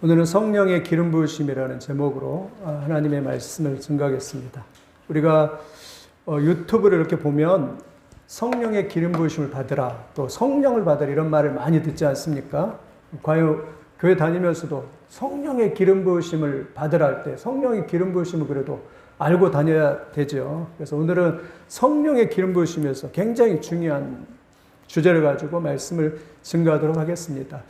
오늘은 성령의 기름 부으심이라는 제목으로 하나님의 말씀을 증거하겠습니다. 우리가 유튜브를 이렇게 보면 성령의 기름 부으심을 받으라, 또 성령을 받으라 이런 말을 많이 듣지 않습니까? 과연 교회 다니면서도 성령의 기름 부으심을 받으라 할 때 성령의 기름 부으심을 그래도 알고 다녀야 되죠. 그래서 오늘은 성령의 기름 부으심에서 굉장히 중요한 주제를 가지고 말씀을 증거하도록 하겠습니다.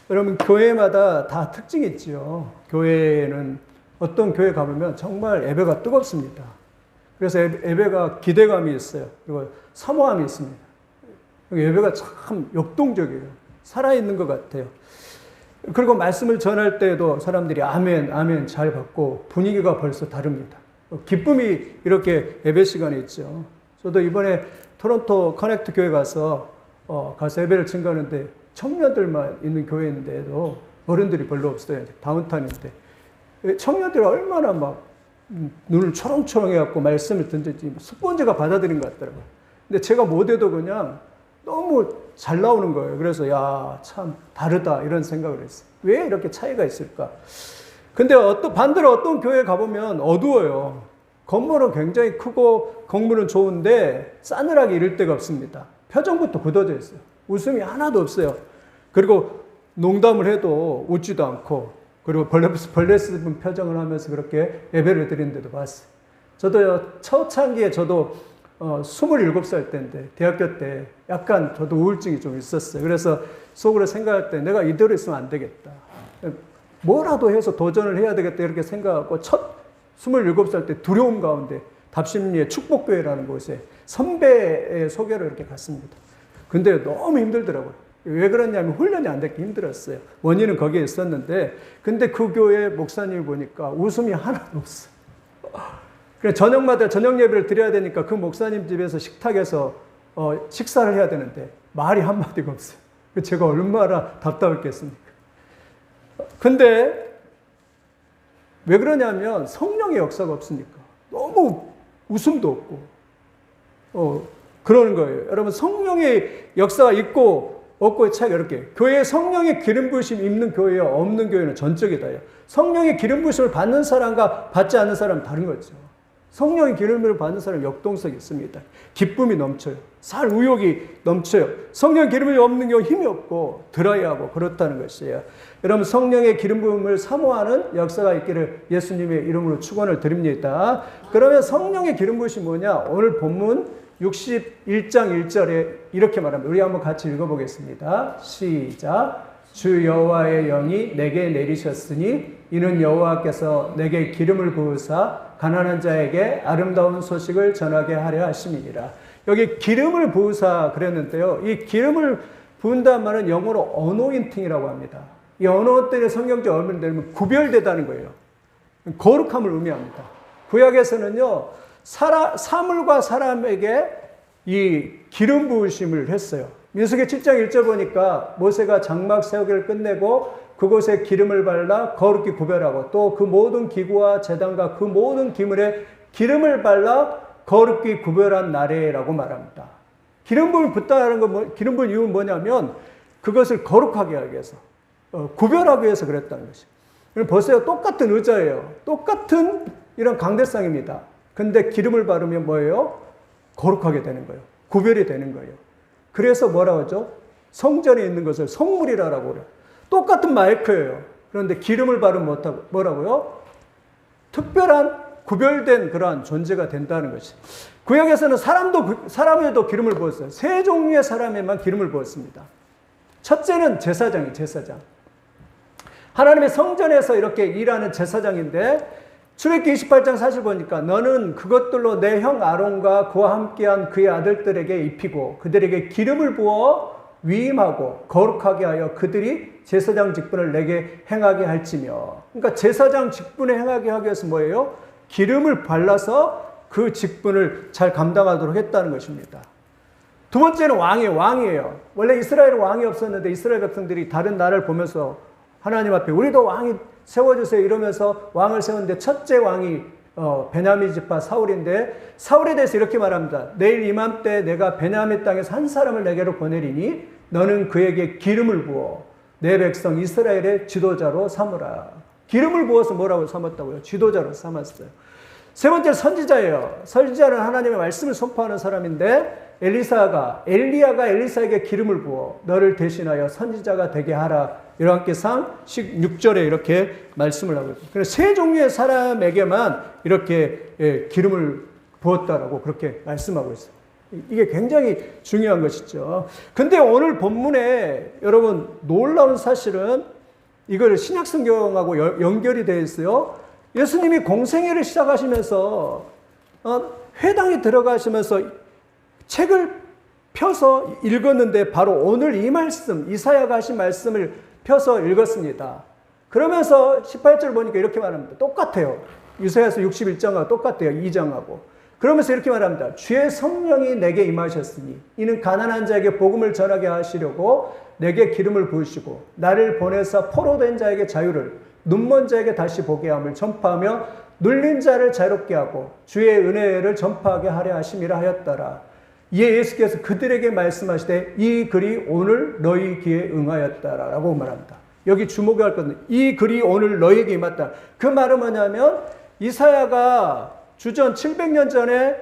여러분, 교회마다 다 특징이 있죠. 교회는 어떤 교회 가보면 정말 예배가 뜨겁습니다. 그래서 예배가 기대감이 있어요. 그리고 사모함이 있습니다. 예배가 참 역동적이에요. 살아있는 것 같아요. 그리고 말씀을 전할 때에도 사람들이 아멘, 아멘 잘 받고 분위기가 벌써 다릅니다. 기쁨이 이렇게 예배 시간에 있죠. 저도 이번에 토론토 커넥트 교회 가서 예배를 증거하는데 청년들만 있는 교회인데도 어른들이 별로 없어요. 다운타운인데. 청년들이 얼마나 막 눈을 초롱초롱 해갖고 말씀을 던졌지 스폰지가 받아들인 것 같더라고요. 근데 제가 못해도 그냥 너무 잘 나오는 거예요. 그래서 참 다르다 이런 생각을 했어요. 왜 이렇게 차이가 있을까? 근데 반대로 어떤 교회에 가보면 어두워요. 건물은 굉장히 크고 건물은 좋은데 싸늘하게 이럴 데가 없습니다. 표정부터 굳어져 있어요. 웃음이 하나도 없어요. 그리고 농담을 해도 웃지도 않고, 그리고 벌레 씹은 표정을 하면서 그렇게 예배를 드리는 데도 봤어요. 저도 초창기에 27살 때인데, 대학교 때 약간 저도 우울증이 좀 있었어요. 그래서 속으로 생각할 때 내가 이대로 있으면 안 되겠다. 뭐라도 해서 도전을 해야 되겠다 이렇게 생각하고 첫 27살 때 두려움 가운데 답심리의 축복교회라는 곳에 선배의 소개로 이렇게 갔습니다. 근데 너무 힘들더라고요. 왜 그러냐면 훈련이 안 됐기 힘들었어요. 원인은 거기에 있었는데, 근데 그 교회 목사님을 보니까 웃음이 하나도 없어요. 그래서 저녁마다 저녁 예배를 드려야 되니까 그 목사님 집에서 식탁에서 식사를 해야 되는데 말이 한마디가 없어요. 제가 얼마나 답답했겠습니까? 근데 왜 그러냐면 성령의 역사가 없으니까. 너무 웃음도 없고 그러는 거예요. 여러분, 성령의 역사가 있고 없고의 차이가 이렇게. 교회에 성령의 기름 부으심 있는 교회와 없는 교회는 전적이다요. 성령의 기름 부으심을 받는 사람과 받지 않는 사람은 다른 거죠. 성령의 기름을 받는 사람은 역동성이 있습니다. 기쁨이 넘쳐요. 살 우욕이 넘쳐요. 성령의 기름이 없는 경우 힘이 없고 드라이하고 그렇다는 것이에요. 여러분, 성령의 기름 부음을 사모하는 역사가 있기를 예수님의 이름으로 축원을 드립니다. 그러면 성령의 기름 부으심이 뭐냐? 오늘 본문 61장 1절에 이렇게 말합니다. 우리 한번 같이 읽어보겠습니다. 시작. 주 여호와의 영이 내게 내리셨으니 이는 여호와께서 내게 기름을 부으사 가난한 자에게 아름다운 소식을 전하게 하려 하심이니라. 여기 기름을 부으사 그랬는데요. 이 기름을 부은다는 말은 영어로 어노인팅이라고 합니다. 이 어노인팅의 성경적 의미를 내면 구별되다는 거예요. 거룩함을 의미합니다. 구약에서는요, 사물과 사람에게 이 기름 부으심을 했어요. 민수기 7장 1절 보니까 모세가 장막 세우기를 끝내고 그곳에 기름을 발라 거룩히 구별하고 또 그 모든 기구와 제단과 그 모든 기물에 기름을 발라 거룩히 구별한 날에라고 말합니다. 기름 부음을 붓다는 건 기름 부은 이유는 뭐냐면 그것을 거룩하게 하기 위해서, 구별하기 위해서 그랬다는 것이에요. 보세요. 똑같은 의자예요. 똑같은 이런 강대상입니다. 근데 기름을 바르면 뭐예요? 거룩하게 되는 거예요. 구별이 되는 거예요. 그래서 뭐라고 하죠? 성전에 있는 것을 성물이라고 그래요. 똑같은 마이크예요. 그런데 기름을 바르면 뭐라고요? 특별한 구별된 그러한 존재가 된다는 것이. 구약에서는 사람에도 기름을 부었어요. 세 종류의 사람에만 기름을 부었습니다. 첫째는 제사장이에요. 제사장. 하나님의 성전에서 이렇게 일하는 제사장인데 출애굽기 28장 40 보니까 너는 그것들로 내 형 아론과 그와 함께한 그의 아들들에게 입히고 그들에게 기름을 부어 위임하고 거룩하게 하여 그들이 제사장 직분을 내게 행하게 할지며. 그러니까 제사장 직분을 행하게 하기 위해서 뭐예요? 기름을 발라서 그 직분을 잘 감당하도록 했다는 것입니다. 두 번째는 왕이에요. 원래 이스라엘은 왕이 없었는데 이스라엘 백성들이 다른 나라를 보면서 하나님 앞에 우리도 왕이 세워주세요 이러면서 왕을 세웠는데 첫째 왕이 베냐민 지파 사울인데, 사울에 대해서 이렇게 말합니다. 내일 이맘때 내가 베냐민 땅에서 한 사람을 내게로 보내리니 너는 그에게 기름을 부어 내 백성 이스라엘의 지도자로 삼으라. 기름을 부어서 뭐라고 삼았다고요? 지도자로 삼았어요. 세 번째 선지자예요. 선지자는 하나님의 말씀을 선포하는 사람인데 엘리야가 엘리사에게 기름을 부어 너를 대신하여 선지자가 되게 하라. 요한계시상 16절에 이렇게 말씀을 하고 있습니다. 그래서 세 종류의 사람에게만 이렇게 기름을 부었다라고 그렇게 말씀하고 있어요. 이게 굉장히 중요한 것이죠. 근데 오늘 본문에 여러분 놀라운 사실은 이걸 신약성경하고 연결이 되어 있어요. 예수님이 공생애를 시작하시면서 회당에 들어가시면서 책을 펴서 읽었는데 바로 오늘 이 말씀, 이사야가 하신 말씀을 펴서 읽었습니다. 그러면서 18절 보니까 이렇게 말합니다. 똑같아요. 이사야서 61장하고 똑같아요. 2장하고. 그러면서 이렇게 말합니다. 주의 성령이 내게 임하셨으니 이는 가난한 자에게 복음을 전하게 하시려고 내게 기름을 부으시고 나를 보내사 포로된 자에게 자유를 눈먼 자에게 다시 보게 함을 전파하며 눌린 자를 자유롭게 하고 주의 은혜를 전파하게 하려 하심이라 하였더라. 이에 예수께서 그들에게 말씀하시되 이 글이 오늘 너희 귀에 응하였다라고 말합니다. 여기 주목할 것은 이 글이 오늘 너희에게 임했다. 그 말은 뭐냐면 이사야가 주전 700년 전에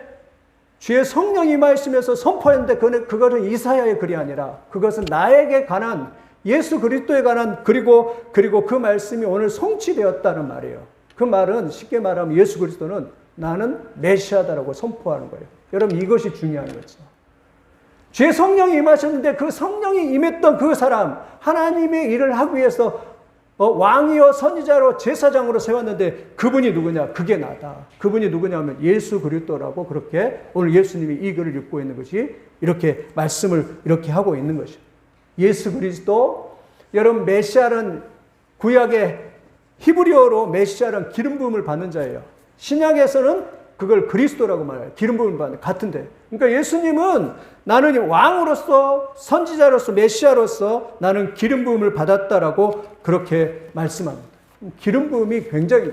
주의 성령이 임하시면서 선포했는데 그것은 이사야의 글이 아니라 그것은 나에게 관한 예수 그리스도에 관한 그리고 그 말씀이 오늘 성취되었다는 말이에요. 그 말은 쉽게 말하면 예수 그리스도는 나는 메시아다라고 선포하는 거예요. 여러분 이것이 중요한 거죠. 주의 성령이 임하셨는데 그 성령이 임했던 그 사람 하나님의 일을 하기 위해서 왕이요 선지자로 제사장으로 세웠는데 그분이 누구냐? 그게 나다. 그분이 누구냐면 예수 그리스도라고 그렇게 오늘 예수님이 이 글을 읽고 있는 것이 이렇게 말씀을 이렇게 하고 있는 것이죠. 예수 그리스도 여러분 메시아는 구약의 히브리어로 메시아는 기름 부음을 받는 자예요. 신약에서는 그걸 그리스도라고 말해요. 기름 부음을 받는 같은데. 그러니까 예수님은 나는 왕으로서 선지자로서 메시아로서 나는 기름 부음을 받았다라고 그렇게 말씀합니다. 기름 부음이 굉장히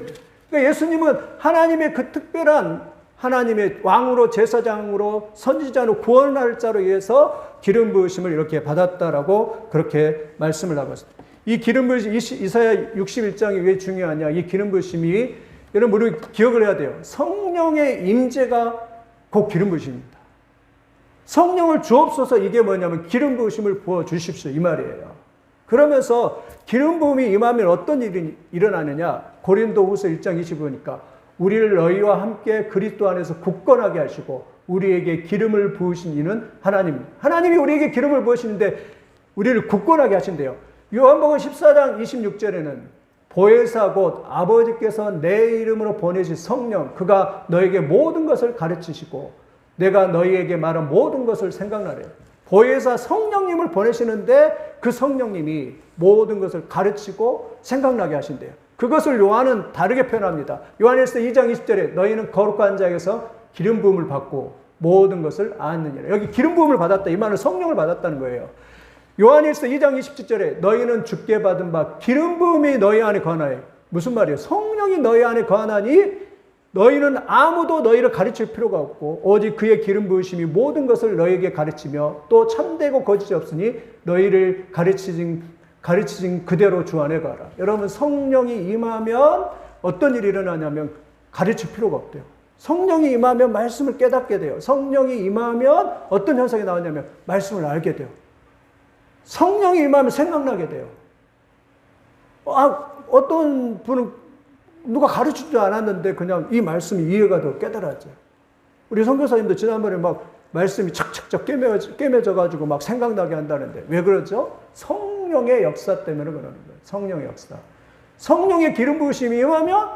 그러니까 예수님은 하나님의 그 특별한 하나님의 왕으로 제사장으로 선지자로 구원할 자로 위해서 기름 부으심을 이렇게 받았다라고 그렇게 말씀을 하고 있습니다. 이 기름 부으심 이사야 61장이 왜 중요하냐? 이 기름 부으심이 여러분 우리 기억을 해야 돼요. 성령의 임재가 곧 기름 부으심입니다. 성령을 주옵소서 이게 뭐냐면 기름 부으심을 부어 주십시오 이 말이에요. 그러면서 기름 부음이 임하면 어떤 일이 일어나느냐? 고린도후서 1장 20보니까 우리를 너희와 함께 그리스도 안에서 굳건하게 하시고 우리에게 기름을 부으신 이는 하나님. 하나님이 우리에게 기름을 부으시는데 우리를 굳건하게 하신대요. 요한복음 14장 26절에는 보혜사 곧 아버지께서 내 이름으로 보내신 성령 그가 너에게 모든 것을 가르치시고 내가 너희에게 말한 모든 것을 생각나래요. 보혜사 성령님을 보내시는데 그 성령님이 모든 것을 가르치고 생각나게 하신대요. 그것을 요한은 다르게 표현합니다. 요한일서 2장 20절에 너희는 거룩한 자에게서 기름 부음을 받고 모든 것을 아느니라. 여기 기름 부음을 받았다. 이 말은 성령을 받았다는 거예요. 요한일서 2장 27절에 너희는 주께 받은 바 기름 부음이 너희 안에 거하나니 무슨 말이에요? 성령이 너희 안에 거하나니 너희는 아무도 너희를 가르칠 필요가 없고 오직 그의 기름 부으심이 모든 것을 너희에게 가르치며 또 참되고 거짓이 없으니 너희를 가르치진 그대로 주 안에 가라. 여러분 성령이 임하면 어떤 일이 일어나냐면 가르칠 필요가 없대요. 성령이 임하면 말씀을 깨닫게 돼요. 성령이 임하면 어떤 현상이 나오냐면 말씀을 알게 돼요. 성령이 임하면 생각나게 돼요. 어떤 분은 누가 가르치지도 않았는데 그냥 이 말씀이 이해가 더 깨달아져요. 우리 선교사님도 지난번에 막 말씀이 착착착 깨매져가지고 막 생각나게 한다는데 왜 그러죠? 성령의 역사 때문에 그러는 거예요. 성령의 역사. 성령의 기름 부으심이 임하면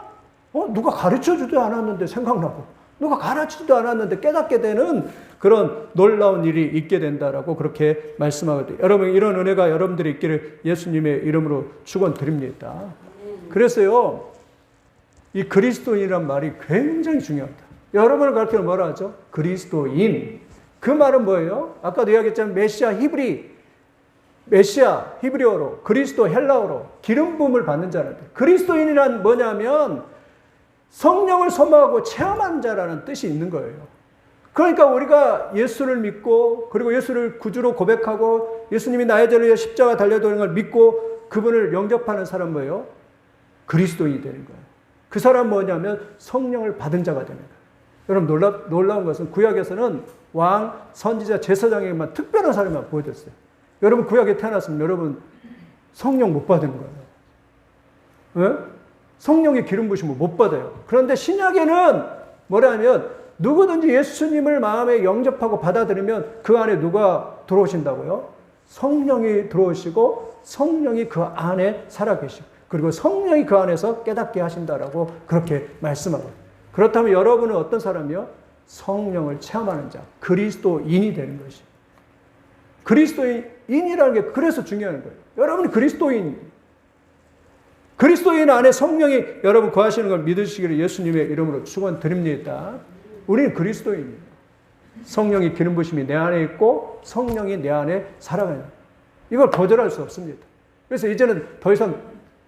누가 가르쳐주지도 않았는데 생각나고 누가 가르치지도 않았는데 깨닫게 되는 그런 놀라운 일이 있게 된다라고 그렇게 말씀하거든요. 여러분 이런 은혜가 여러분들이 있기를 예수님의 이름으로 축원드립니다. 그래서요. 이 그리스도인이란 말이 굉장히 중요합니다. 여러분을 가르치면 뭐라 하죠? 그리스도인. 그 말은 뭐예요? 아까도 이야기했지만 메시아 히브리어로 그리스도 헬라어로 기름 부음을 받는 자라는데 그리스도인이란 뭐냐면 성령을 소망하고 체험하는 자라는 뜻이 있는 거예요. 그러니까 우리가 예수를 믿고 그리고 예수를 구주로 고백하고 예수님이 나의 죄를 위해 십자가 달려도는 걸 믿고 그분을 영접하는 사람 뭐예요? 그리스도인이 되는 거예요. 그 사람 뭐냐면 성령을 받은 자가 되는 거예요. 여러분 놀라운 것은 구약에서는 왕, 선지자, 제사장에게만 특별한 사람만 보여줬어요. 여러분 구약에 태어났으면 여러분 성령 못 받은 거예요. 네? 성령의 기름 부심을 못 받아요. 그런데 신약에는 뭐라면 누구든지 예수님을 마음에 영접하고 받아들이면 그 안에 누가 들어오신다고요? 성령이 들어오시고 성령이 그 안에 살아계시고 그리고 성령이 그 안에서 깨닫게 하신다라고 그렇게 말씀하고 그렇다면 여러분은 어떤 사람이요? 성령을 체험하는 자, 그리스도인이 되는 것이. 그리스도인이라는 게 그래서 중요한 거예요. 여러분이 그리스도인 안에 성령이 여러분 거하시는 걸 믿으시기를 예수님의 이름으로 축원드립니다. 우리는 그리스도인이에요. 성령이 기름 부심이 내 안에 있고 성령이 내 안에 살아가는 이걸 거절할 수 없습니다. 그래서 이제는 더 이상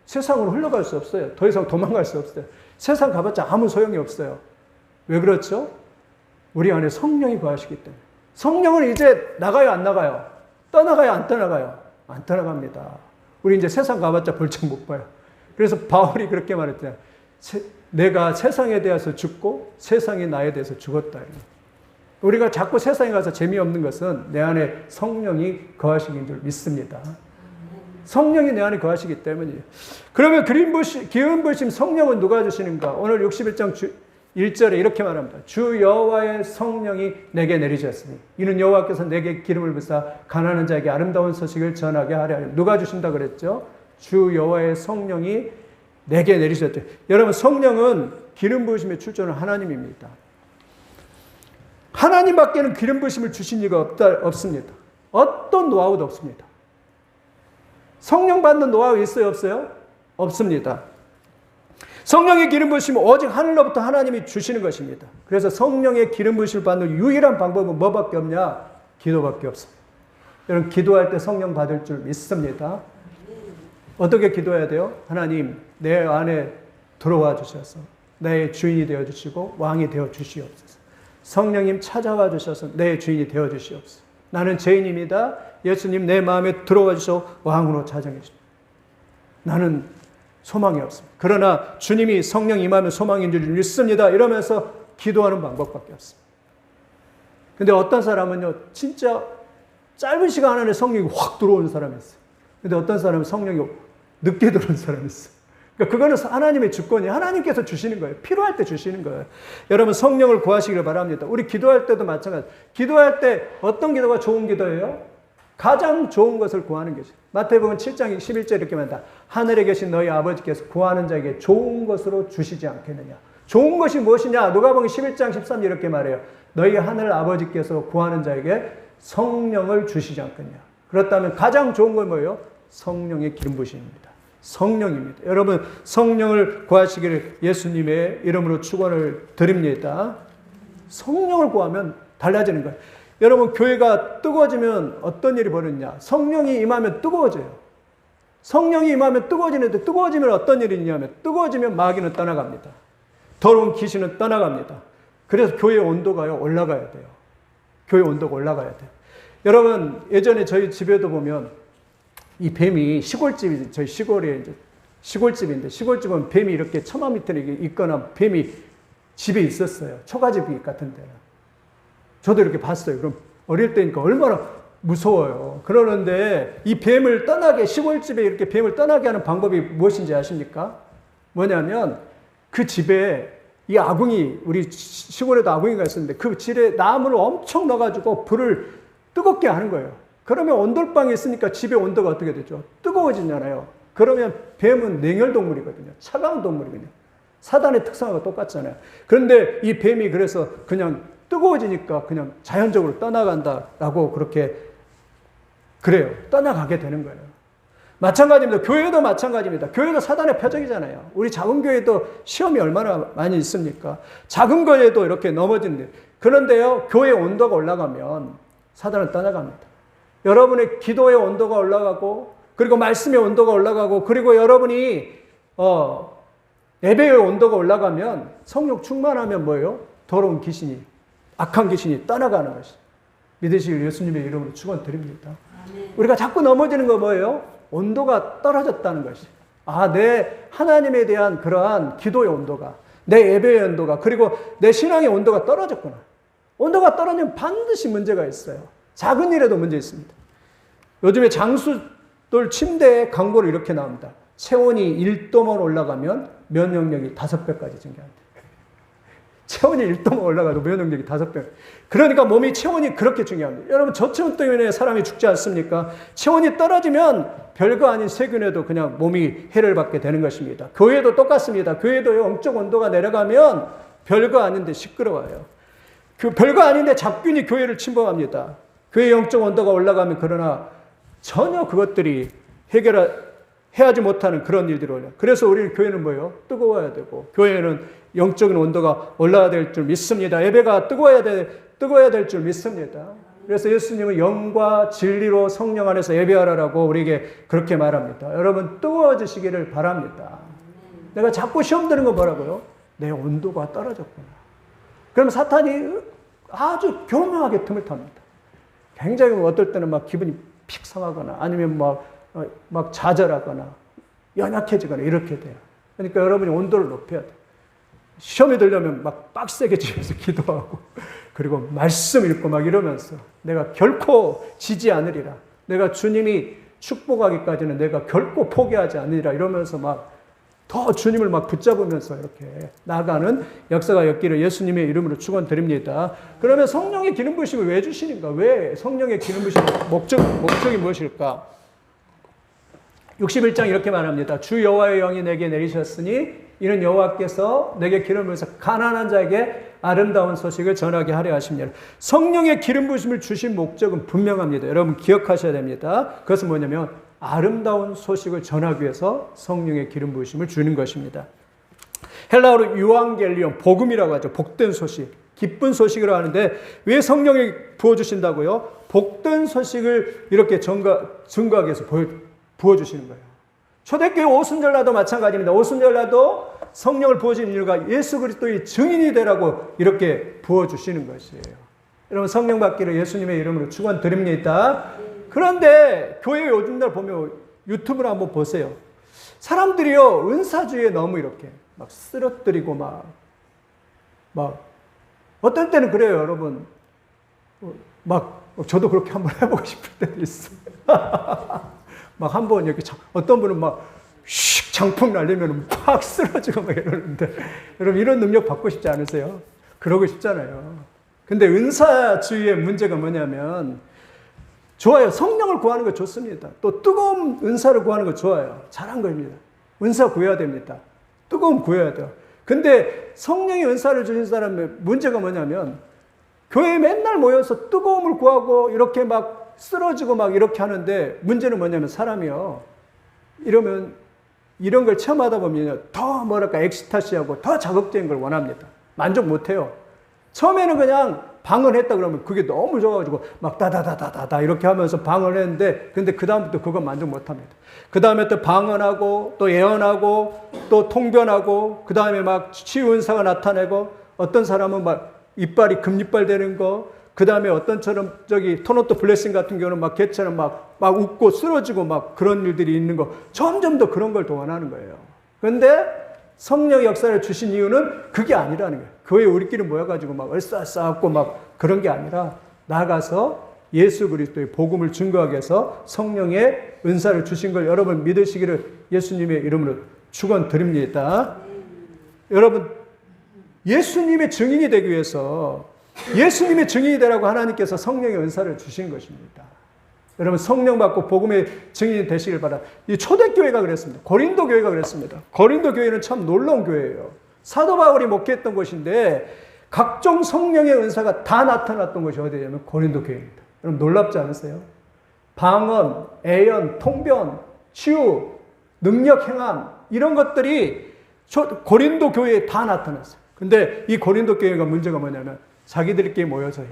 세상으로 흘러갈 수 없어요. 더 이상 도망갈 수 없어요. 세상 가봤자 아무 소용이 없어요. 왜 그렇죠? 우리 안에 성령이 거하시기 때문에. 성령은 이제 나가요, 안 나가요? 떠나가요, 안 떠나가요? 안 떠나갑니다. 우리 이제 세상 가봤자 볼적 못 봐요. 그래서 바울이 그렇게 말했잖아요. 내가 세상에 대해서 죽고 세상이 나에 대해서 죽었다. 우리가 자꾸 세상에 가서 재미없는 것은 내 안에 성령이 거하시긴 줄 믿습니다. 성령이 내 안에 거하시기 때문이에요. 그러면 기름 부심 성령은 누가 주시는가? 오늘 61장 1절에 이렇게 말합니다. 주 여호와의 성령이 내게 내리셨으니 이는 여호와께서 내게 기름을 부사 가난한 자에게 아름다운 소식을 전하게 하려 하니 누가 주신다 그랬죠? 주 여호와의 성령이 내게 내리셨죠. 여러분 성령은 기름 부으심의 출처는 하나님입니다. 하나님밖에는 기름 부으심을 주신 이가 없습니다. 어떤 노하우도 없습니다. 성령 받는 노하우 있어요? 없어요? 없습니다. 성령의 기름 부으심은 오직 하늘로부터 하나님이 주시는 것입니다. 그래서 성령의 기름 부으심을 받는 유일한 방법은 뭐밖에 없냐? 기도밖에 없습니다. 여러분 기도할 때 성령 받을 줄 믿습니다. 어떻게 기도해야 돼요? 하나님 내 안에 들어와 주셔서 내 주인이 되어 주시고 왕이 되어 주시옵소서. 성령님 찾아와 주셔서 내 주인이 되어 주시옵소서. 나는 죄인입니다. 예수님 내 마음에 들어와 주셔서 왕으로 찾아내 주십시오. 나는 소망이 없습니다. 그러나 주님이 성령 임하면 소망인 줄 믿습니다. 이러면서 기도하는 방법밖에 없습니다. 근데 어떤 사람은요, 진짜 짧은 시간 안에 성령이 확 들어오는 사람이 있어요. 근데 어떤 사람은 성령이 늦게 들어오는 사람이 있어요. 그러니까 그거는 하나님의 주권이 하나님께서 주시는 거예요. 필요할 때 주시는 거예요. 여러분 성령을 구하시기를 바랍니다. 우리 기도할 때도 마찬가지. 기도할 때 어떤 기도가 좋은 기도예요? 가장 좋은 것을 구하는 것이죠. 마태복음 7장 11절 이렇게 말한다. 하늘에 계신 너희 아버지께서 구하는 자에게 좋은 것으로 주시지 않겠느냐. 좋은 것이 무엇이냐? 누가복음 11장 13절 이렇게 말해요. 너희 하늘 아버지께서 구하는 자에게 성령을 주시지 않겠냐. 그렇다면 가장 좋은 건 뭐예요? 성령의 기름 부으심입니다. 성령입니다. 여러분 성령을 구하시기를 예수님의 이름으로 축원을 드립니다. 성령을 구하면 달라지는 거예요. 여러분 교회가 뜨거워지면 어떤 일이 벌어지냐? 성령이 임하면 뜨거워져요. 성령이 임하면 뜨거워지는데 뜨거워지면 어떤 일이 있냐면 뜨거워지면 마귀는 떠나갑니다. 더러운 귀신은 떠나갑니다. 그래서 교회 온도가요 올라가야 돼요. 교회 온도가 올라가야 돼요. 여러분 예전에 저희 집에도 보면 이 뱀이 시골집이 저희 시골에 이제 시골집인데 시골집은 뱀이 이렇게 처마 밑에 있거나 뱀이 집에 있었어요. 초가집 같은 데는. 저도 이렇게 봤어요. 그럼 어릴 때니까 얼마나 무서워요. 그러는데 이 뱀을 떠나게 시골집에 이렇게 뱀을 떠나게 하는 방법이 무엇인지 아십니까? 뭐냐면 그 집에 이 아궁이 우리 시골에도 아궁이가 있었는데 그 집에 나무를 엄청 넣어가지고 불을 뜨겁게 하는 거예요. 그러면 온돌방이 있으니까 집의 온도가 어떻게 되죠? 뜨거워지잖아요. 그러면 뱀은 냉혈동물이거든요. 차가운 동물이거든요. 사단의 특성하고 똑같잖아요. 그런데 이 뱀이 그래서 그냥 뜨거워지니까 그냥 자연적으로 떠나간다라고 그렇게 그래요. 떠나가게 되는 거예요. 마찬가지입니다. 교회도 마찬가지입니다. 교회도 사단의 표적이잖아요. 우리 작은 교회도 시험이 얼마나 많이 있습니까? 작은 거에도 이렇게 넘어지는데 그런데요. 교회 온도가 올라가면 사단은 떠나갑니다. 여러분의 기도의 온도가 올라가고 그리고 말씀의 온도가 올라가고 그리고 여러분이 예배의 온도가 올라가면 성령 충만하면 뭐예요? 더러운 귀신이 악한 귀신이 떠나가는 것이 믿으시길 예수님의 이름으로 축원드립니다. 우리가 자꾸 넘어지는 거 뭐예요? 온도가 떨어졌다는 것이. 내 하나님에 대한 그러한 기도의 온도가, 내 예배의 온도가, 그리고 내 신앙의 온도가 떨어졌구나. 온도가 떨어지면 반드시 문제가 있어요. 작은 일에도 문제 있습니다. 요즘에 장수들 침대에 광고로 이렇게 나옵니다. 체온이 1도만 올라가면 면역력이 5배까지 증가한다. 체온이 1도만 올라가도 면역력이 5배. 그러니까 몸이 체온이 그렇게 중요합니다. 여러분, 저체온 때문에 사람이 죽지 않습니까? 체온이 떨어지면 별거 아닌 세균에도 그냥 몸이 해를 받게 되는 것입니다. 교회도 똑같습니다. 교회도 영적 온도가 내려가면 별거 아닌데 시끄러워요. 그 별거 아닌데 잡균이 교회를 침범합니다. 교회 영적 온도가 올라가면 그러나 전혀 그것들이 해하지 못하는 그런 일들이 올라요. 그래서 우리 교회는 뭐예요? 뜨거워야 되고, 교회는 영적인 온도가 올라야 될 줄 믿습니다. 예배가 뜨거워야 될 줄 믿습니다. 그래서 예수님은 영과 진리로 성령 안에서 예배하라라고 우리에게 그렇게 말합니다. 여러분, 뜨거워지시기를 바랍니다. 내가 자꾸 시험 드는 거 뭐라고요? 내 온도가 떨어졌구나. 그럼 사탄이 아주 교묘하게 틈을 탑니다. 굉장히 어떨 때는 막 기분이 픽 상하거나 아니면 막 좌절하거나 연약해지거나 이렇게 돼요. 그러니까 여러분이 온도를 높여야 돼요. 시험이 들려면 막 빡세게 집에서 기도하고 그리고 말씀 읽고 막 이러면서 내가 결코 지지 않으리라. 내가 주님이 축복하기까지는 내가 결코 포기하지 않으리라 이러면서 막 더 주님을 막 붙잡으면서 이렇게 나가는 역사가 였기를 예수님의 이름으로 축원드립니다. 그러면 성령의 기름 부으심을 왜 주시는가? 왜 성령의 기름 부으심의 목적이 무엇일까? 61장 이렇게 말합니다. 주 여호와의 영이 내게 내리셨으니 이는 여호와께서 내게 기름 부으셔서 가난한 자에게 아름다운 소식을 전하게 하려 하십니다. 성령의 기름 부으심을 주신 목적은 분명합니다. 여러분 기억하셔야 됩니다. 그것은 뭐냐면 아름다운 소식을 전하기 위해서 성령의 기름 부으심을 주는 것입니다. 헬라어로 유앙겔리온, 복음이라고 하죠. 복된 소식, 기쁜 소식이라고 하는데 왜 성령이 부어주신다고요? 복된 소식을 이렇게 증거하기 위해서 부어주시는 거예요. 초대교회 오순절날도 마찬가지입니다. 오순절날도 성령을 부어주는 이유가 예수 그리스도의 증인이 되라고 이렇게 부어주시는 것이에요. 여러분 성령 받기를 예수님의 이름으로 축원드립니다. 그런데 교회 요즘날 보면 유튜브를 한번 보세요. 사람들이요 은사주의에 너무 이렇게 막 쓰러뜨리고 막 어떤 때는 그래요, 여러분. 막 저도 그렇게 한번 해보고 싶을 때도 있어요. 막 한번 이렇게 어떤 분은 막 슉 장풍 날리면 팍 쓰러지고 막 이러는데 여러분 이런 능력 받고 싶지 않으세요? 그러고 싶잖아요. 근데 은사주의의 문제가 뭐냐면 좋아요. 성령을 구하는 거 좋습니다. 또 뜨거운 은사를 구하는 거 좋아요. 잘한 겁니다. 은사 구해야 됩니다. 뜨거움 구해야 돼요. 근데 성령의 은사를 주신 사람의 문제가 뭐냐면 교회에 맨날 모여서 뜨거움을 구하고 이렇게 막 쓰러지고 막 이렇게 하는데 문제는 뭐냐면 사람이요. 이런 걸 체험하다 보면 더 엑스타시하고 더 자극적인 걸 원합니다. 만족 못해요. 처음에는 그냥 방언했다 그러면 그게 너무 좋아가지고 막 다다다다다 이렇게 하면서 방언했는데 근데 그 다음부터 그건 만족 못합니다. 그 다음에 또 방언하고 또 예언하고 또 통변하고 그 다음에 막 치유 은사가 나타내고 어떤 사람은 막 이빨이 금이빨 되는 거 그 다음에 어떤처럼 토너토 블레싱 같은 경우는 막 걔처럼 막 웃고 쓰러지고 막 그런 일들이 있는 거 점점 더 그런 걸 더 원하는 거예요. 그런데 성령 역사를 주신 이유는 그게 아니라는 거예요. 교회 우리끼리 모여가지고 막 얼싸싸하고 막 그런 게 아니라 나가서 예수 그리스도의 복음을 증거하기 위해서 성령의 은사를 주신 걸 여러분 믿으시기를 예수님의 이름으로 축원드립니다. 여러분 예수님의 증인이 되기 위해서 예수님의 증인이 되라고 하나님께서 성령의 은사를 주신 것입니다. 여러분 성령 받고 복음의 증인이 되시길 바라. 이 초대교회가 그랬습니다. 고린도 교회가 그랬습니다. 고린도 교회는 참 놀라운 교회예요. 사도 바울이 목회했던 곳인데 각종 성령의 은사가 다 나타났던 곳이 어디냐면 고린도 교회입니다. 여러분 놀랍지 않으세요? 방언, 예언, 통변, 치유, 능력 행함 이런 것들이 고린도 교회에 다 나타났어요. 근데 이 고린도 교회가 문제가 뭐냐면 자기들끼리 모여서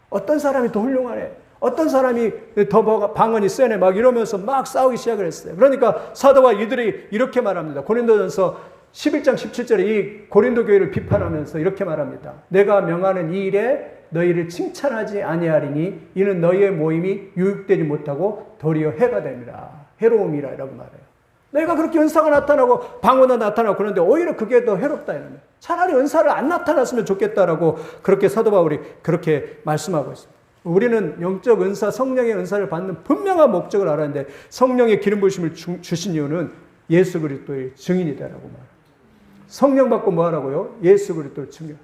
어떤 사람이 더 훌륭하네. 어떤 사람이 더 방언이 세네. 막 이러면서 막 싸우기 시작을 했어요. 그러니까 사도와 이들이 이렇게 말합니다. 고린도전서 11장 17절에 이 고린도 교회를 비판하면서 이렇게 말합니다. 내가 명하는 이 일에 너희를 칭찬하지 아니하리니 이는 너희의 모임이 유익되지 못하고 도리어 해가 됨이라. 해로움이라고 말해요. 내가 그렇게 은사가 나타나고 방언도 나타나고 그런데 오히려 그게 더 해롭다 이러면 차라리 은사를 안 나타났으면 좋겠다라고 그렇게 사도 바울이 그렇게 말씀하고 있습니다. 우리는 영적 은사, 성령의 은사를 받는 분명한 목적을 알았는데 성령의 기름 부으심을 주신 이유는 예수 그리스도의 증인이 되라고 말해요. 성령 받고 뭐 하라고요? 예수 그리스도를 증거.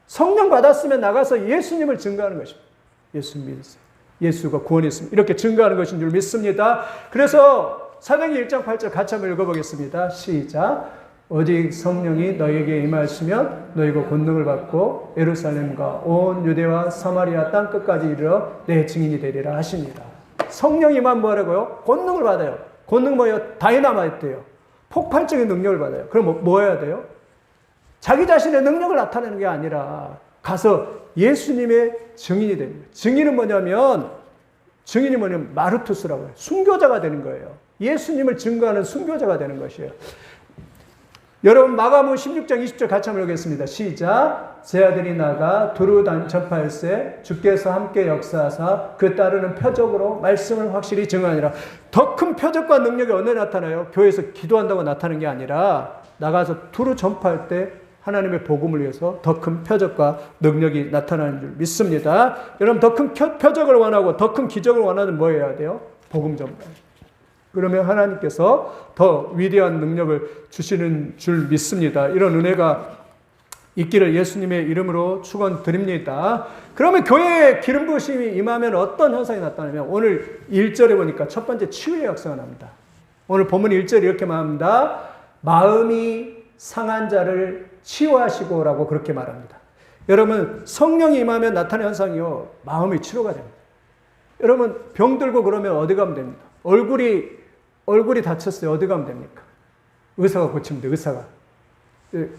성령 받았으면 나가서 예수님을 증거하는 것입니다. 예수 믿으세요. 예수가 구원했습니다. 이렇게 증거하는 것인 줄 믿습니다. 그래서 사도행전 1장 8절 같이 한번 읽어보겠습니다. 시작. 오직 성령이 너희에게 임하시면 너희가 권능을 받고 예루살렘과 온 유대와 사마리아 땅끝까지 이르러 내 증인이 되리라 하십니다. 성령이 임하면 뭐 하라고요? 권능을 받아요. 권능 뭐예요? 다이나마이트예요. 폭발적인 능력을 받아요. 그럼 뭐 해야 돼요? 자기 자신의 능력을 나타내는 게 아니라 가서 예수님의 증인이 됩니다. 증인은 뭐냐면 마르투스라고 해요. 순교자가 되는 거예요. 예수님을 증거하는 순교자가 되는 것이에요. 여러분 마가복음 16장 20절 같이 한번 읽겠습니다. 시작. 제 아들이 나가 두루 전파할세 주께서 함께 역사하사 그 따르는 표적으로 말씀을 확실히 증언하니라. 더 큰 표적과 능력이 언제 나타나요? 교회에서 기도한다고 나타나는 게 아니라 나가서 두루 전파할 때 하나님의 복음을 위해서 더 큰 표적과 능력이 나타나는 줄 믿습니다. 여러분 더 큰 표적을 원하고 더 큰 기적을 원하는 뭐 해야 돼요? 복음 전파. 그러면 하나님께서 더 위대한 능력을 주시는 줄 믿습니다. 이런 은혜가 있기를 예수님의 이름으로 축원드립니다. 그러면 교회에 기름 부으심이 임하면 어떤 현상이 나타나냐면 오늘 1절에 보니까 첫 번째 치유의 역사가 납니다. 오늘 본문 1절이 이렇게 말합니다. 마음이 상한 자를 치유하시고라고 그렇게 말합니다. 여러분 성령이 임하면 나타나는 현상이요. 마음이 치료가 됩니다. 여러분 병들고 그러면 어디 가면 됩니까? 얼굴이 다쳤어요. 어디 가면 됩니까? 의사가 고치면 돼요. 의사가.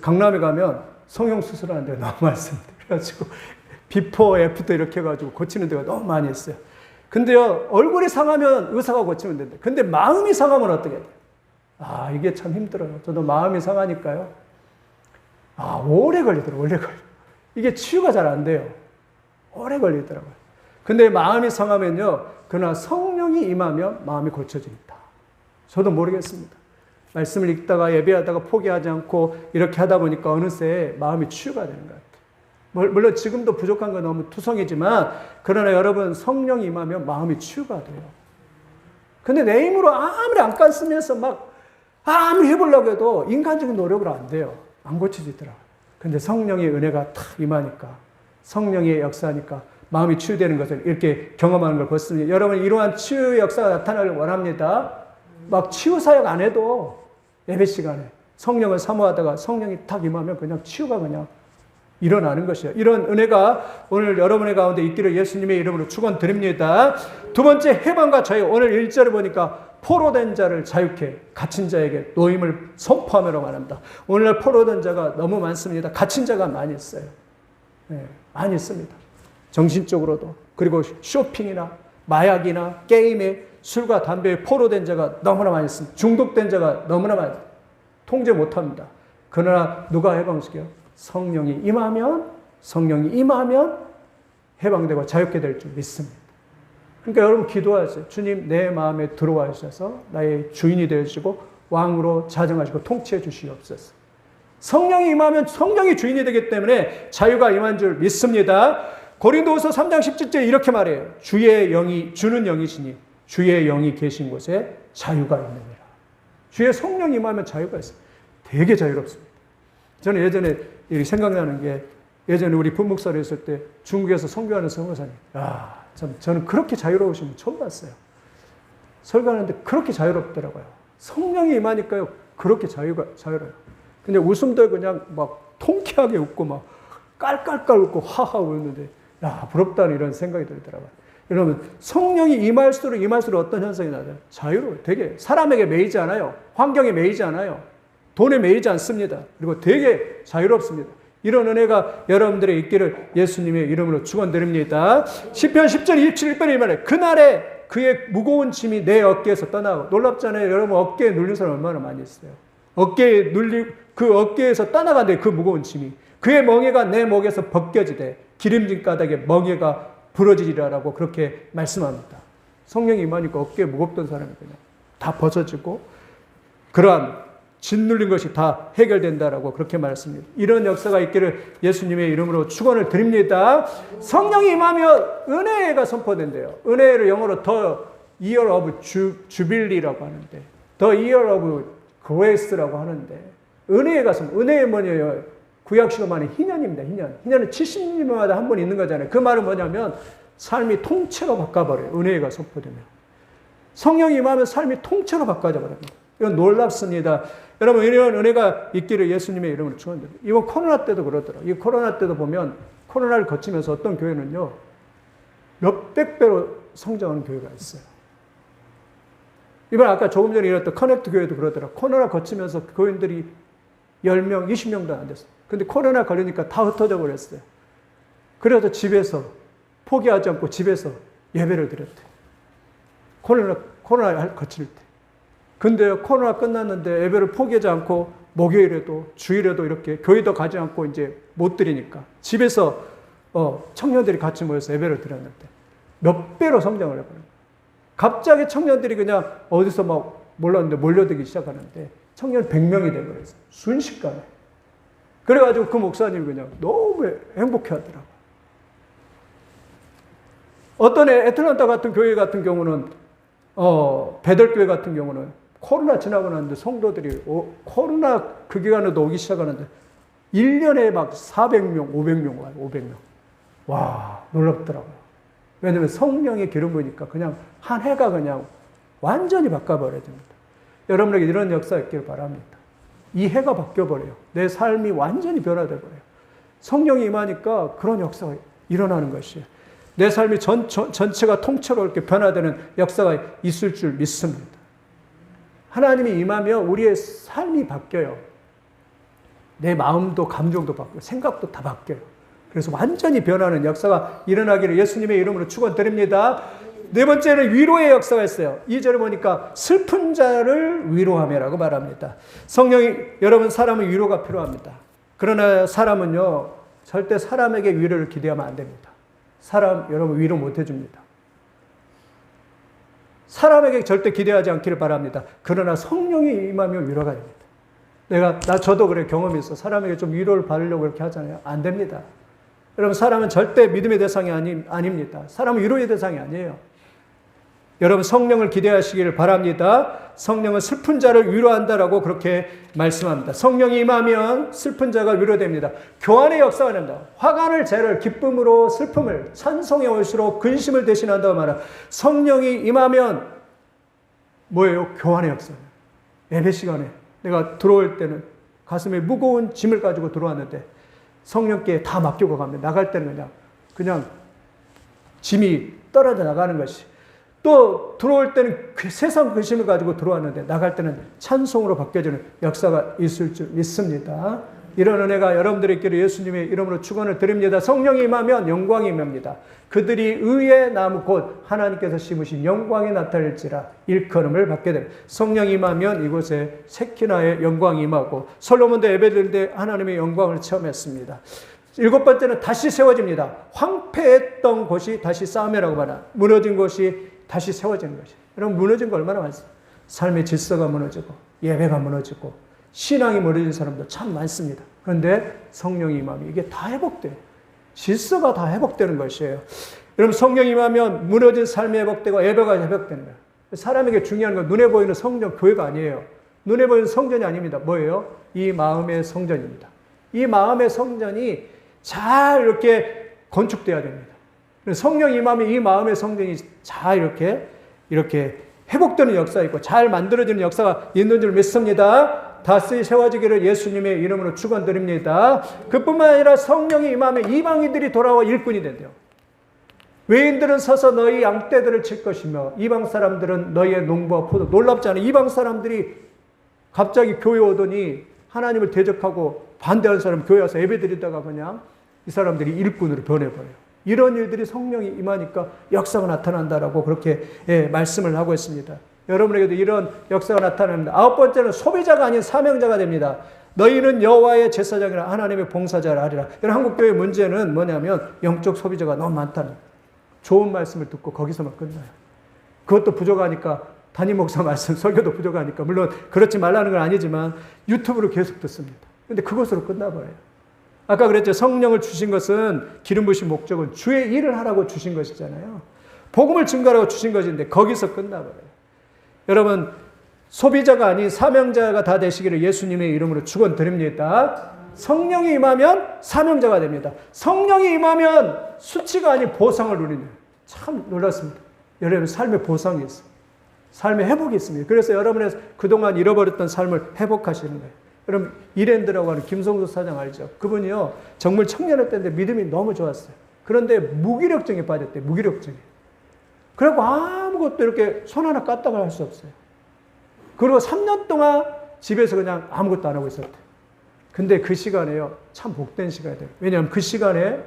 강남에 가면 성형수술하는 데가 너무 많습니다. 그래가지고 비포, 애프터 이렇게 해가지고 고치는 데가 너무 많이 있어요. 근데요, 얼굴이 상하면 의사가 고치면 된다. 근데 마음이 상하면 어떻게 돼요? 아, 이게 참 힘들어요. 저도 마음이 상하니까요. 아, 오래 걸리더라고요. 오래 걸려. 이게 치유가 잘 안 돼요. 오래 걸리더라고요. 근데 마음이 상하면요, 그러나 성령이 임하면 마음이 고쳐집니다. 저도 모르겠습니다. 말씀을 읽다가 예배하다가 포기하지 않고 이렇게 하다 보니까 어느새 마음이 치유가 되는 것 같아요. 물론 지금도 부족한 건 너무 투성이지만 그러나 여러분 성령이 임하면 마음이 치유가 돼요. 근데 내 힘으로 아무리 안 깐쓰면서 막 아무리 해보려고 해도 인간적인 노력으로 안 돼요. 안 고쳐지더라고요. 근데 성령의 은혜가 탁 임하니까 성령의 역사니까 마음이 치유되는 것을 이렇게 경험하는 걸 봤습니다. 여러분 이러한 치유의 역사가 나타나길 원합니다. 막 치유 사역 안 해도 예배 시간에 성령을 사모하다가 성령이 탁 임하면 그냥 치유가 그냥 일어나는 것이에요. 이런 은혜가 오늘 여러분의 가운데 있기를 예수님의 이름으로 축원드립니다. 두 번째 해방과 자유. 오늘 1절을 보니까 포로된 자를 자유케 갇힌 자에게 노임을 선포하며로 말합니다. 오늘날 포로된 자가 너무 많습니다. 갇힌 자가 많이 있어요. 네, 많이 있습니다. 정신적으로도 그리고 쇼핑이나 마약이나 게임에 술과 담배에 포로된 자가 너무나 많이 있습니다. 중독된 자가 너무나 많이 있습니다. 통제 못합니다. 그러나 누가 해방시켜요? 성령이 임하면 해방되고 자유케 될 줄 믿습니다. 그러니까 여러분 기도하세요. 주님 내 마음에 들어와 주셔서 나의 주인이 되어주시고 왕으로 자정하시고 통치해 주시옵소서. 성령이 임하면 성령이 주인이 되기 때문에 자유가 임한 줄 믿습니다. 고린도후서 3장 17절에 이렇게 말해요. 주의 영이 주는 영이시니 주의 영이 계신 곳에 자유가 있느니라. 주의 성령이 임하면 자유가 있어요. 되게 자유롭습니다. 저는 예전에 생각나는 게 예전에 우리 분목사를 했을 때 중국에서 선교하는 선교사님. 저는 그렇게 자유로우신 분 처음 봤어요. 설교하는데 그렇게 자유롭더라고요. 성령이 임하니까요. 그렇게 자유로워요. 근데 웃음도 그냥 막 통쾌하게 웃고 막 깔깔깔 웃고 하하 웃는데 부럽다는 이런 생각이 들더라고요. 여러분 성령이 임할수록 어떤 현상이 나요? 자유로워요. 되게 사람에게 매이지 않아요. 환경에 매이지 않아요. 돈에 매이지 않습니다. 그리고 되게 자유롭습니다. 이런 은혜가 여러분들의 있기를 예수님의 이름으로 축원드립니다. 시편 10절 27절에 말해 그날에 그의 무거운 짐이 내 어깨에서 떠나고 놀랍잖아요. 여러분 어깨에 눌린 사람 얼마나 많이 있어요. 어깨에 눌리 그 어깨에서 떠나간대 그 무거운 짐이 그의 멍에가 내 목에서 벗겨지되 기름진 가닥에 멍에가 부러지리라라고 그렇게 말씀합니다. 성령이 임하니까 어깨에 무겁던 사람이 그냥 다 벗어지고 그러한 짓눌린 것이 다 해결된다라고 그렇게 말했습니다. 이런 역사가 있기를 예수님의 이름으로 축원을 드립니다. 성령이 임하면 은혜가 선포된대요. 은혜를 영어로 The Year of Jubilee라고 하는데 The Year of Grace라고 하는데 은혜가 은혜의 뭐냐요? 구약식으로 말하는 희년입니다. 희년은 70년마다 한 번 있는 거잖아요. 그 말은 뭐냐면 삶이 통째로 바꿔버려요. 은혜가 선포되면. 성령이 임하면 삶이 통째로 바꿔져 버립니다. 이건 놀랍습니다. 여러분, 이런 은혜가 있기를 예수님의 이름으로 축원드립니다. 이번 코로나 때도 그러더라고요. 이 코로나 때도 보면 코로나를 거치면서 어떤 교회는요, 몇백 배로 성장하는 교회가 있어요. 이번 아까 조금 전에 이랬던 커넥트 교회도 그러더라고요. 코로나 거치면서 교인들이 10명, 20명도 안 됐어요. 근데 코로나 걸리니까 다 흩어져 버렸어요. 그래서 집에서 포기하지 않고 집에서 예배를 드렸대요. 코로나 거칠 때. 근데 코로나 끝났는데 예배를 포기하지 않고 목요일에도 주일에도 이렇게 교회도 가지 않고 이제 못 드리니까 집에서 청년들이 같이 모여서 예배를 드렸는데 몇 배로 성장을 해버려요. 갑자기 청년들이 그냥 어디서 막 몰랐는데 몰려들기 시작하는데 청년 100명이 돼버렸어요. 순식간에. 그래가지고 그 목사님이 그냥 너무 행복해 하더라고요. 어떤 애틀란타 같은 교회 같은 경우는 베들교회 같은 경우는 코로나 지나고 났는데 성도들이 코로나 그 기간에도 오기 시작하는데 1년에 막 400명, 500명 와요. 500명. 와, 놀랍더라고요. 왜냐하면 성령의 기름 부으니까 그냥 한 해가 그냥 완전히 바꿔버려야 됩니다. 여러분에게 이런 역사가 있기를 바랍니다. 이 해가 바뀌어버려요. 내 삶이 완전히 변화돼버려요. 성령이 임하니까 그런 역사가 일어나는 것이에요. 내 삶이 전체가 통째로 이렇게 변화되는 역사가 있을 줄 믿습니다. 하나님이 임하면 우리의 삶이 바뀌어요. 내 마음도 감정도 바뀌고 생각도 다 바뀌어요. 그래서 완전히 변하는 역사가 일어나기를 예수님의 이름으로 축원드립니다. 네 번째는 위로의 역사가 있어요. 2절에 보니까 슬픈 자를 위로하며라고 말합니다. 성령이, 여러분, 사람은 위로가 필요합니다. 그러나 사람은요, 절대 사람에게 위로를 기대하면 안 됩니다. 사람, 여러분, 위로 못 해줍니다. 사람에게 절대 기대하지 않기를 바랍니다. 그러나 성령이 임하면 위로가 됩니다. 저도 그래, 경험이 있어. 사람에게 좀 위로를 받으려고 이렇게 하잖아요. 안 됩니다. 여러분, 사람은 절대 믿음의 대상이 아닙니다. 사람은 위로의 대상이 아니에요. 여러분, 성령을 기대하시기를 바랍니다. 성령은 슬픈 자를 위로한다라고 그렇게 말씀합니다. 성령이 임하면 슬픈 자가 위로됩니다. 교환의 역사가 됩니다. 화관을 재를 기쁨으로 슬픔을, 찬송의 올수록 근심을 대신한다고 말합니다. 성령이 임하면 뭐예요? 교환의 역사예요. 예배 시간에 내가 들어올 때는 가슴에 무거운 짐을 가지고 들어왔는데 성령께 다 맡기고 갑니다. 나갈 때는 그냥 짐이 떨어져 나가는 것이. 또 들어올 때는 세상 근심을 가지고 들어왔는데 나갈 때는 찬송으로 바뀌어지는 역사가 있을 줄 믿습니다. 이런 은혜가 여러분들의 있기를 예수님의 이름으로 축원을 드립니다. 성령이 임하면 영광이 임합니다. 그들이 의의 나무 곧 하나님께서 심으신 영광이 나타날지라 일컬음을 받게 됩니다. 성령이 임하면 이곳에 세키나의 영광이 임하고 솔로몬도 예배드릴 때 하나님의 영광을 체험했습니다. 7번째는 다시 세워집니다. 황폐했던 곳이 다시 싸움이라고 말합니다. 무너진 곳이 다시 세워지는 것이에요. 여러분, 무너진 거 얼마나 많습니까? 삶의 질서가 무너지고 예배가 무너지고 신앙이 무너진 사람도 참 많습니다. 그런데 성령이 임하면 이게 다 회복돼요. 질서가 다 회복되는 것이에요. 여러분, 성령이 임하면 무너진 삶이 회복되고 예배가 회복되는 거예요. 사람에게 중요한 건 눈에 보이는 성전, 교회가 아니에요. 눈에 보이는 성전이 아닙니다. 뭐예요? 이 마음의 성전입니다. 이 마음의 성전이 잘 이렇게 건축돼야 됩니다. 성령이 임하면 이 마음의 성전이 잘 이렇게 회복되는 역사가 있고 잘 만들어지는 역사가 있는 줄 믿습니다. 다시 세워지기를 예수님의 이름으로 축원드립니다. 그뿐만 아니라 성령이 임하면 이방인들이 돌아와 일꾼이 된대요. 외인들은 서서 너희 양떼들을 칠 것이며 이방 사람들은 너희의 농부와 포도. 놀랍지 않아요? 이방 사람들이 갑자기 교회 오더니 하나님을 대적하고 반대하는 사람 교회 와서 예배드리다가 그냥 이 사람들이 일꾼으로 변해버려요. 이런 일들이 성령이 임하니까 역사가 나타난다라고 그렇게 말씀을 하고 있습니다. 여러분에게도 이런 역사가 나타납니다. 9번째는 소비자가 아닌 사명자가 됩니다. 너희는 여호와의 제사장이라 하나님의 봉사자라 하리라. 여러분, 한국교회의 문제는 뭐냐면 영적 소비자가 너무 많다는 거예요. 좋은 말씀을 듣고 거기서만 끝나요. 그것도 부족하니까 담임 목사 말씀 설교도 부족하니까 물론 그렇지 말라는 건 아니지만 유튜브로 계속 듣습니다. 근데 그것으로 끝나버려요. 아까 그랬죠. 성령을 주신 것은 기름 부으신 목적은 주의 일을 하라고 주신 것이잖아요. 복음을 증거하라고 주신 것인데 거기서 끝나버려요. 여러분 소비자가 아닌 사명자가 다 되시기를 예수님의 이름으로 축원드립니다. 성령이 임하면 사명자가 됩니다. 성령이 임하면 수치가 아닌 보상을 누리는, 참 놀랐습니다. 여러분 삶의 보상이 있어요. 삶의 회복이 있습니다. 그래서 여러분의 그동안 잃어버렸던 삶을 회복하시는 거예요. 여러분 이랜드라고 하는 김성수 사장 알죠? 그분이요 정말 청년했는데 믿음이 너무 좋았어요. 그런데 무기력증에 빠졌대요. 무기력증에. 그리고 아무것도 이렇게 손 하나 까딱을 할 수 없어요. 그리고 3년 동안 집에서 그냥 아무것도 안 하고 있었대요. 근데 그 시간에요 참 복된 시간이 돼요. 왜냐하면 그 시간에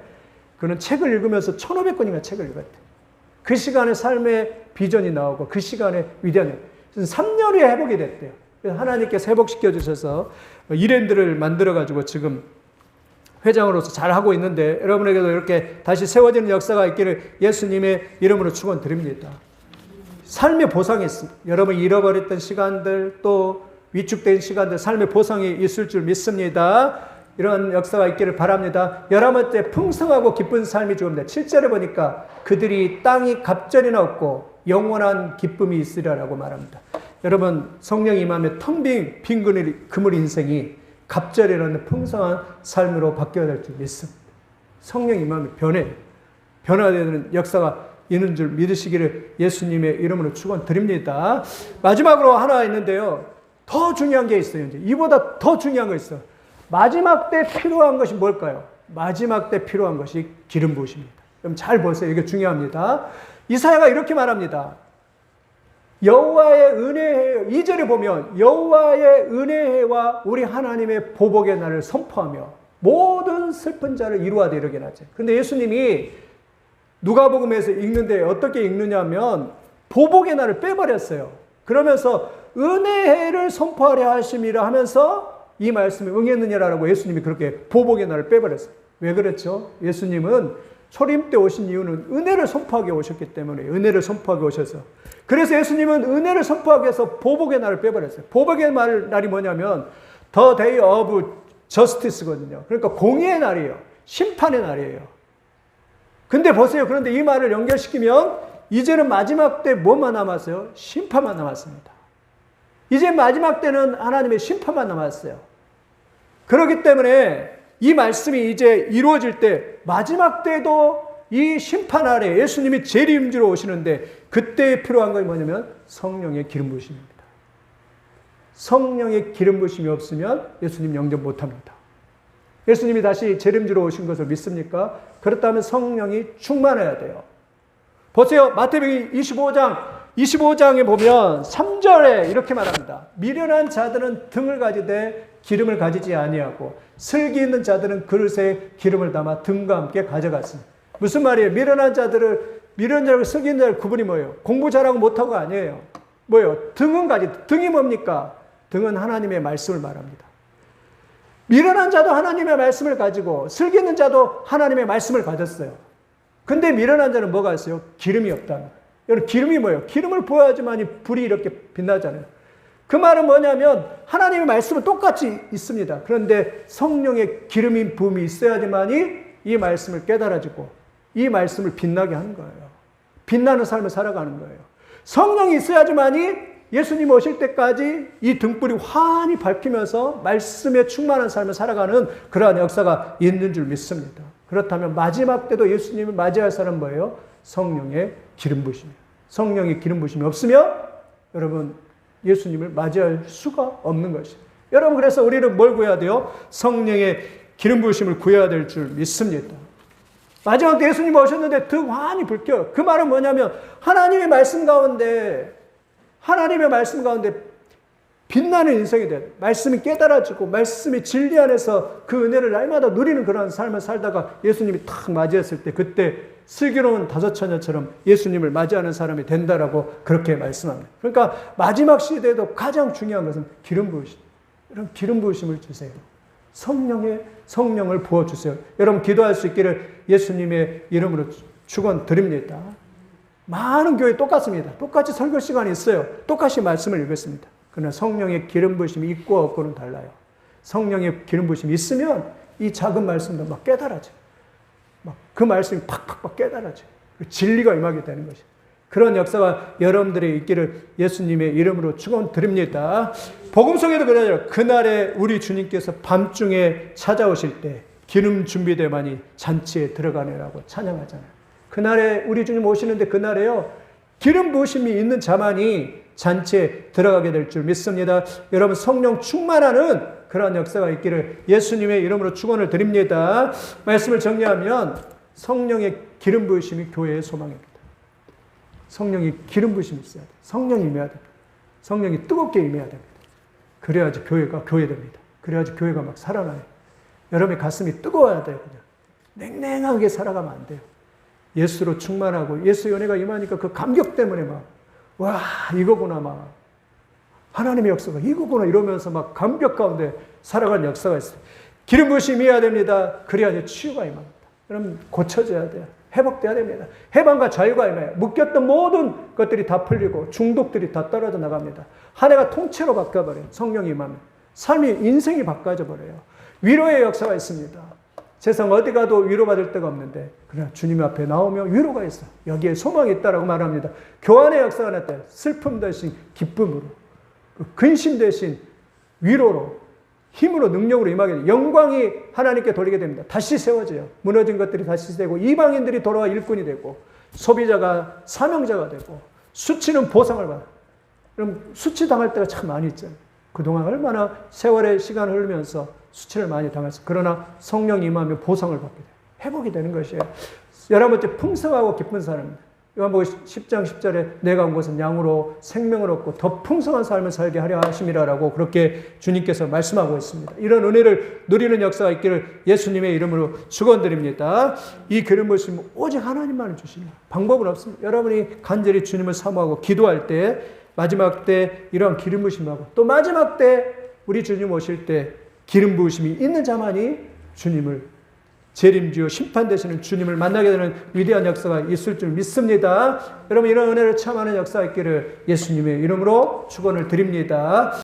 그는 책을 읽으면서 1,500권인가 책을 읽었대요. 그 시간에 삶의 비전이 나오고 그 시간에 위대한 3년 후에 회복이 됐대요. 하나님께서 회복시켜 주셔서 이랜드를 만들어가지고 지금 회장으로서 잘하고 있는데 여러분에게도 이렇게 다시 세워지는 역사가 있기를 예수님의 이름으로 축원드립니다. 삶의 보상이 있습니다. 여러분 잃어버렸던 시간들 또 위축된 시간들 삶의 보상이 있을 줄 믿습니다. 이런 역사가 있기를 바랍니다. 11번째 풍성하고 기쁜 삶이 죽음다. 7절에 보니까 그들이 땅이 갑절이나 없고 영원한 기쁨이 있으리라고 말합니다. 여러분 성령이 임하면 텅 빈 그물 인생이 갑절이라는 풍성한 삶으로 바뀌어야 될 줄 믿습니다. 성령이 임하면 변화되는 역사가 있는 줄 믿으시기를 예수님의 이름으로 축원드립니다. 마지막으로 하나 있는데요. 더 중요한 게 있어요. 이제 이보다 더 중요한 거 있어요. 마지막 때 필요한 것이 뭘까요? 마지막 때 필요한 것이 기름 부으십니다. 그럼 잘 보세요. 이게 중요합니다. 이사야가 이렇게 말합니다. 여호와의 은혜해 2절에 보면 여호와의 은혜와 우리 하나님의 보복의 날을 선포하며 모든 슬픈 자를 이루하되 이르게 하지. 근데 예수님이 누가복음에서 읽는데 어떻게 읽느냐면 보복의 날을 빼버렸어요. 그러면서 은혜를 선포하려 하심이라 하면서 이 말씀에 응했느냐라고 예수님이 그렇게 보복의 날을 빼버렸어요. 왜 그랬죠? 예수님은 초림 때 오신 이유는 은혜를 선포하게 오셨기 때문에 은혜를 선포하게 오셔서 그래서 예수님은 은혜를 선포하기 위해서 보복의 날을 빼버렸어요. 보복의 날이 뭐냐면 The Day of Justice거든요. 그러니까 공의의 날이에요. 심판의 날이에요. 근데 보세요. 그런데 이 말을 연결시키면 이제는 마지막 때 뭐만 남았어요? 심판만 남았습니다. 이제 마지막 때는 하나님의 심판만 남았어요. 그렇기 때문에 이 말씀이 이제 이루어질 때 마지막 때도 이 심판 아래 예수님이 재림주로 오시는데 그때 필요한 것이 뭐냐면 성령의 기름 부으심입니다. 성령의 기름 부으심이 없으면 예수님 영접 못합니다. 예수님이 다시 재림주로 오신 것을 믿습니까? 그렇다면 성령이 충만해야 돼요. 보세요. 마태복음 25장에 보면 3절에 이렇게 말합니다. 미련한 자들은 등을 가지되 기름을 가지지 아니하고 슬기 있는 자들은 그릇에 기름을 담아 등과 함께 가져갔습니다. 무슨 말이에요? 미련한 자들을 슬기 있는 자들 구분이 뭐예요? 공부 잘하고 못하고 아니에요. 뭐예요? 등은 등이 뭡니까? 등은 하나님의 말씀을 말합니다. 미련한 자도 하나님의 말씀을 가지고 슬기 있는 자도 하나님의 말씀을 가졌어요. 근데 미련한 자는 뭐가 있어요? 기름이 없다는 거예요. 여러분 기름이 뭐예요? 기름을 부어야지만 불이 이렇게 빛나잖아요. 그 말은 뭐냐면 하나님의 말씀은 똑같이 있습니다. 그런데 성령의 기름인 부음이 있어야지만이 이 말씀을 깨달아지고 이 말씀을 빛나게 하는 거예요. 빛나는 삶을 살아가는 거예요. 성령이 있어야지만이 예수님 오실 때까지 이 등불이 환히 밝히면서 말씀에 충만한 삶을 살아가는 그러한 역사가 있는 줄 믿습니다. 그렇다면 마지막 때도 예수님을 맞이할 사람은 뭐예요? 성령의 기름 부으심이에요. 성령의 기름 부으심이 없으면 여러분 예수님을 맞이할 수가 없는 것이에요. 여러분 그래서 우리는 뭘 구해야 돼요? 성령의 기름 부으심을 구해야 될 줄 믿습니다. 마지막 때 예수님 오셨는데 등 환히 불켜요. 그 말은 뭐냐면 하나님의 말씀 가운데 빛나는 인생이 돼요. 말씀이 깨달아지고 말씀이 진리 안에서 그 은혜를 날마다 누리는 그런 삶을 살다가 예수님이 탁 맞이했을 때 그때 슬기로운 다섯 처녀처럼 예수님을 맞이하는 사람이 된다라고 그렇게 말씀합니다. 그러니까 마지막 시대에도 가장 중요한 것은 기름 부으심. 여러분 기름 부으심을 주세요. 성령을 부어주세요. 여러분 기도할 수 있기를 예수님의 이름으로 축원드립니다. 많은 교회 똑같습니다. 똑같이 설교 시간이 있어요. 똑같이 말씀을 읽었습니다. 그러나 성령의 기름 부으심이 있고 없고는 달라요. 성령의 기름 부으심이 있으면 이 작은 말씀도 막 깨달아져요. 막 그 말씀이 팍팍팍 깨달아져요. 그 진리가 임하게 되는 것이죠. 그런 역사가 여러분들의 있기를 예수님의 이름으로 축원드립니다. 복음 속에도 그러잖아요. 그날에 우리 주님께서 밤중에 찾아오실 때 기름 준비되마니 잔치에 들어가네라고 찬양하잖아요. 그날에 우리 주님 오시는데 그날에요. 기름 부으심이 있는 자만이 잔치에 들어가게 될 줄 믿습니다. 여러분 성령 충만하는 그러한 역사가 있기를 예수님의 이름으로 축원을 드립니다. 말씀을 정리하면 성령의 기름 부으심이 교회의 소망입니다. 성령이 기름 부으심이 있어야 돼요. 성령이 임해야 됩니다. 성령이 뜨겁게 임해야 됩니다. 그래야지 교회가 교회됩니다. 그래야지 교회가 막 살아나요. 여러분의 가슴이 뜨거워야 돼요. 그냥 냉랭하게 살아가면 안 돼요. 예수로 충만하고 예수 연애가 임하니까 그 감격 때문에 막 와 이거구나 막 하나님의 역사가 이거구나 이러면서 막 감격 가운데 살아가는 역사가 있어요. 기름 부으심이 해야 됩니다. 그래야지 치유가 임합니다. 그럼 고쳐져야 돼요. 회복돼야 됩니다. 해방과 자유가 임해요. 묶였던 모든 것들이 다 풀리고 중독들이 다 떨어져 나갑니다. 한 해가 통째로 바뀌어버려요. 성령이 임하면. 삶이 인생이 바꿔져 버려요. 위로의 역사가 있습니다. 세상 어디 가도 위로받을 데가 없는데 그러나 주님 앞에 나오면 위로가 있어. 여기에 소망이 있다라고 말합니다. 교환의 역사가 나타나요. 슬픔 대신 기쁨으로, 근심 대신 위로로, 힘으로, 능력으로 임하게 돼요. 영광이 하나님께 돌리게 됩니다. 다시 세워져요. 무너진 것들이 다시 되고 이방인들이 돌아와 일꾼이 되고 소비자가 사명자가 되고 수치는 보상을 받아요. 그럼 수치당할 때가 참 많이 있잖아요. 그동안 얼마나 세월의 시간을 흐르면서 수치를 많이 당했어. 그러나 성령이 임하면 보상을 받게 돼요. 회복이 되는 것이에요. 11번째 풍성하고 기쁜 사람입니다. 요한복음 10장 10절에 내가 온 것은 양으로 생명을 얻고 더 풍성한 삶을 살게 하려 하심이라라고 그렇게 주님께서 말씀하고 있습니다. 이런 은혜를 누리는 역사가 있기를 예수님의 이름으로 축원드립니다. 이 기름 부으심은 오직 하나님만을 주십니다. 방법은 없습니다. 여러분이 간절히 주님을 사모하고 기도할 때 마지막 때 이러한 기름 부으심하고 또 마지막 때 우리 주님 오실 때 기름 부으심이 있는 자만이 주님을 재림주요 심판 되시는 주님을 만나게 되는 위대한 역사가 있을 줄 믿습니다. 여러분 이런 은혜를 체험하는 역사가 있기를 예수님의 이름으로 축원을 드립니다.